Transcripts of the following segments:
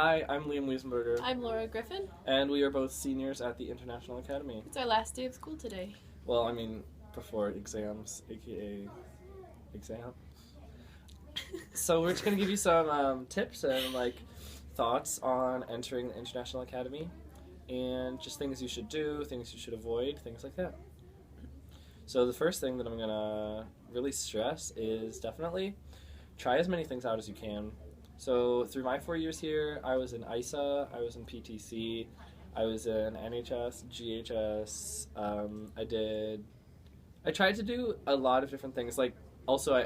Hi, I'm Liam Wiesenberger, I'm Laura Griffin. and we are both seniors at the International Academy. It's our last day of school today. Well, I mean, before exams, aka exam. So we're just going to give you some tips and, thoughts on entering the International Academy, and just things you should do, things you should avoid, things like that. So the first thing that I'm going to really stress is definitely try as many things out as you can. So through my 4 years here, I was in ISA, I was in PTC, I was in NHS, GHS. I tried to do a lot of different things. Also I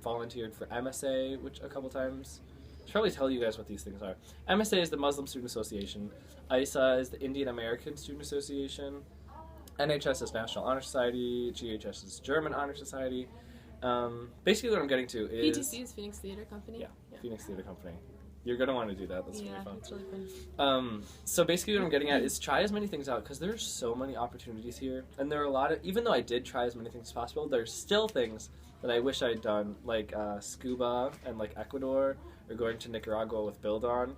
volunteered for MSA, which a couple times. I should probably tell you guys what these things are. MSA is the Muslim Student Association. ISA is the Indian American Student Association. NHS is National Honor Society. GHS is German Honor Society. Basically what I'm getting to is... PTC is Phoenix Theater Company? Yeah, Phoenix Theater Company. You're going to want to do that. That's really fun. It's really fun. So basically what I'm getting at is try as many things out, because there's so many opportunities here. And there are a lot of... Even though I did try as many things as possible, there's still things that I wish I'd done, like scuba and Ecuador, or going to Nicaragua with Build On.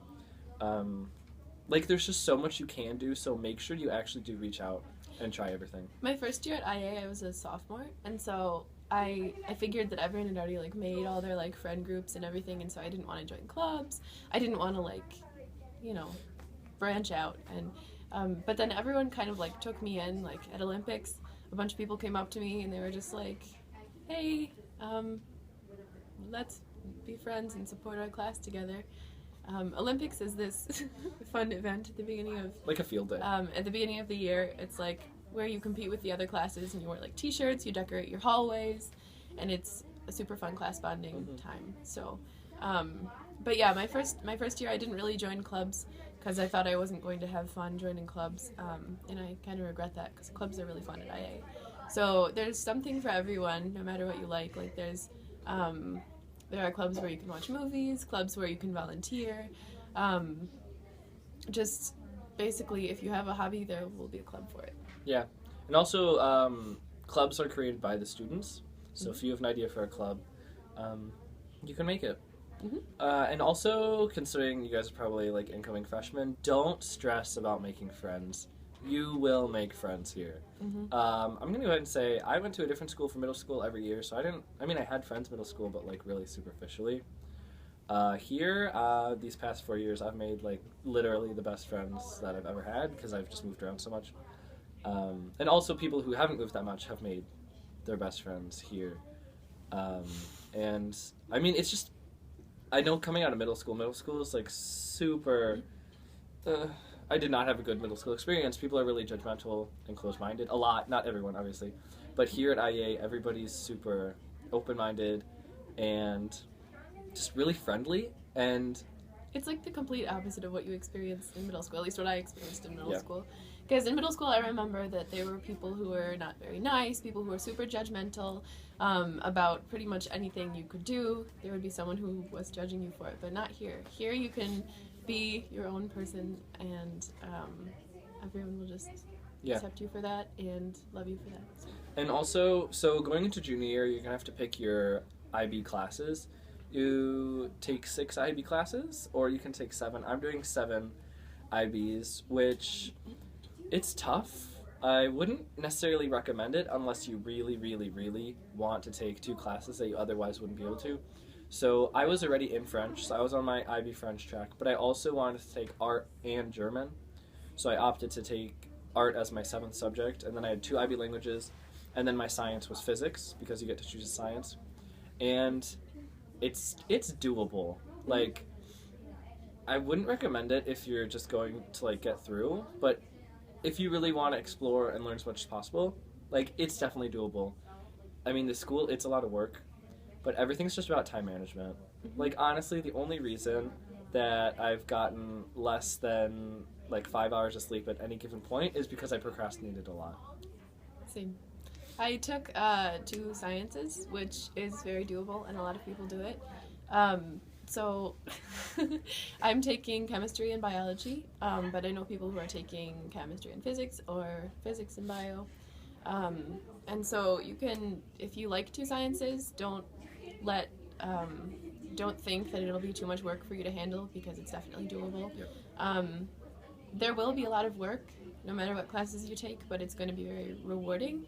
There's just so much you can do, so make sure you actually do reach out and try everything. My first year at IA, I was a sophomore, and so I figured that everyone had already made all their friend groups and everything, and so I didn't want to join clubs. I didn't want to branch out, and but then everyone kind of took me in. At Olympics, a bunch of people came up to me and they were just like, "Hey, let's be friends and support our class together." Olympics is this fun event at the beginning of... Like a field day. At the beginning of the year, it's where you compete with the other classes and you wear t-shirts, you decorate your hallways, and it's a super fun class bonding time. So, but yeah, my first year I didn't really join clubs because I thought I wasn't going to have fun joining clubs, and I kind of regret that because clubs are really fun at IA. So there's something for everyone, no matter what you like. There are clubs where you can watch movies, clubs where you can volunteer. Just basically, if you have a hobby, there will be a club for it. Yeah. And also, clubs are created by the students. So if you have an idea for a club, you can make it. And also, considering you guys are probably incoming freshmen, don't stress about making friends. You will make friends here. I'm going to go ahead and say I went to a different school for middle school every year, so I had friends middle school, but really superficially. Here, these past 4 years, I've made literally the best friends that I've ever had because I've just moved around so much. And also people who haven't moved that much have made their best friends here. And it's just, I know coming out of middle school is super... I did not have a good middle school experience. People are really judgmental and closed-minded. A lot, not everyone, obviously. But here at IA, everybody's super open-minded and just really friendly. And it's the complete opposite of what you experienced in middle school, at least what I experienced in middle school. Because in middle school, I remember that there were people who were not very nice, people who were super judgmental about pretty much anything you could do. There would be someone who was judging you for it, but not here. Here you can be your own person, and everyone will just accept you for that and love you for that. So. And also, so going into junior year, you're going to have to pick your IB classes. You take 6 IB classes, or you can take 7. I'm doing 7 IBs, which it's tough. I wouldn't necessarily recommend it unless you really, really, really want to take 2 classes that you otherwise wouldn't be able to. So I was already in French, so I was on my IB French track, but I also wanted to take art and German. So I opted to take art as my 7th subject, and then I had 2 IB languages, and then my science was physics, because you get to choose a science. And it's doable. I wouldn't recommend it if you're just going to get through, but if you really want to explore and learn as much as possible, it's definitely doable. The school, it's a lot of work. But everything's just about time management. Honestly, the only reason that I've gotten less than 5 hours of sleep at any given point is because I procrastinated a lot. Same. I took 2 sciences, which is very doable, and a lot of people do it. So I'm taking chemistry and biology, but I know people who are taking chemistry and physics, or physics and bio. And so you can, if you like 2 sciences, don't let don't think that it'll be too much work for you to handle, because it's definitely doable. Yep. There will be a lot of work no matter what classes you take, but it's going to be very rewarding,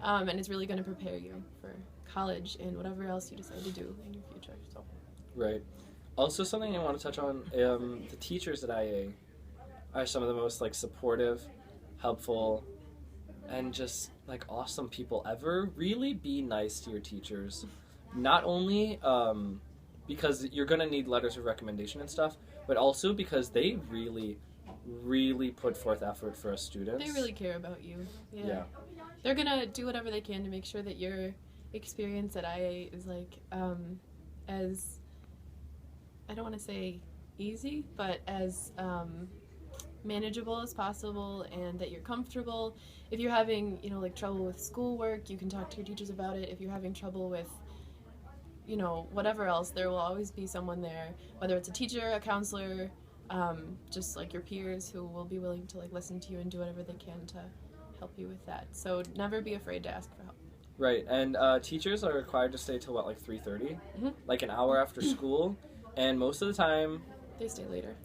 and it's really going to prepare you for college and whatever else you decide to do in your future. So. Right. Also, something I want to touch on, the teachers at IA are some of the most like supportive, helpful, and just like awesome people ever. Really be nice to your teachers. Not only because you're going to need letters of recommendation and stuff, but also because they really put forth effort for us students. They really care about you. Yeah. They're going to do whatever they can to make sure that your experience at IA is like as, I don't want to say easy, but as manageable as possible, and that you're comfortable. If you're having, like trouble with schoolwork, you can talk to your teachers about it. If you're having trouble with, whatever else, there will always be someone there, whether it's a teacher, a counselor, just like your peers, who will be willing to like listen to you and do whatever they can to help you with that. So never be afraid to ask for help. Right, and teachers are required to stay till what, like 3:30, like an hour after school, and most of the time they stay later.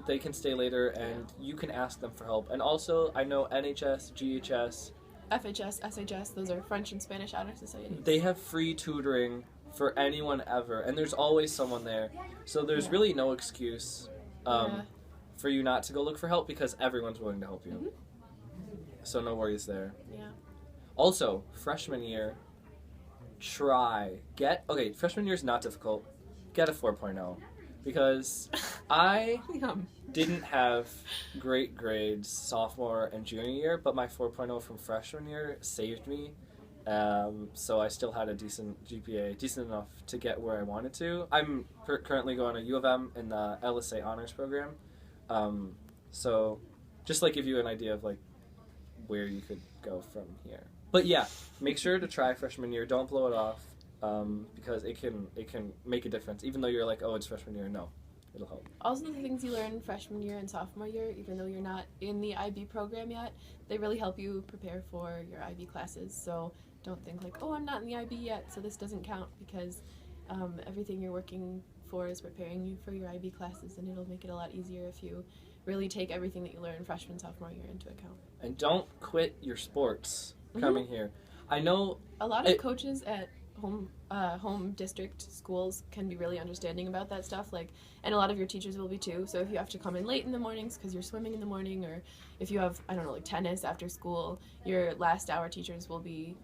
They can stay later, and you can ask them for help. And also, I know NHS, GHS, FHS, SHS, those are French and Spanish honor societies. They have free tutoring for anyone ever, and there's always someone there. So there's really no excuse for you not to go look for help, because everyone's willing to help you. So no worries there. Yeah. Also, freshman year, freshman year is not difficult. Get a 4.0. Because I didn't have great grades sophomore and junior year, but my 4.0 from freshman year saved me. So I still had a decent GPA, decent enough to get where I wanted to. I'm currently going to U of M in the LSA honors program. So just like give you an idea of like where you could go from here. But yeah, make sure to try freshman year. Don't blow it off. Because it can make a difference, even though you're like, oh, it's freshman year. No, it'll help. Also, the things you learn freshman year and sophomore year, even though you're not in the IB program yet, they really help you prepare for your IB classes. So don't think like, oh, I'm not in the IB yet, so this doesn't count, because everything you're working for is preparing you for your IB classes, and it'll make it a lot easier if you really take everything that you learn freshman, sophomore year into account. And don't quit your sports coming here. I know a lot of coaches at home district schools can be really understanding about that stuff, and a lot of your teachers will be too. So if you have to come in late in the mornings because you're swimming in the morning, or if you have, I don't know, like tennis after school, your last hour teachers will be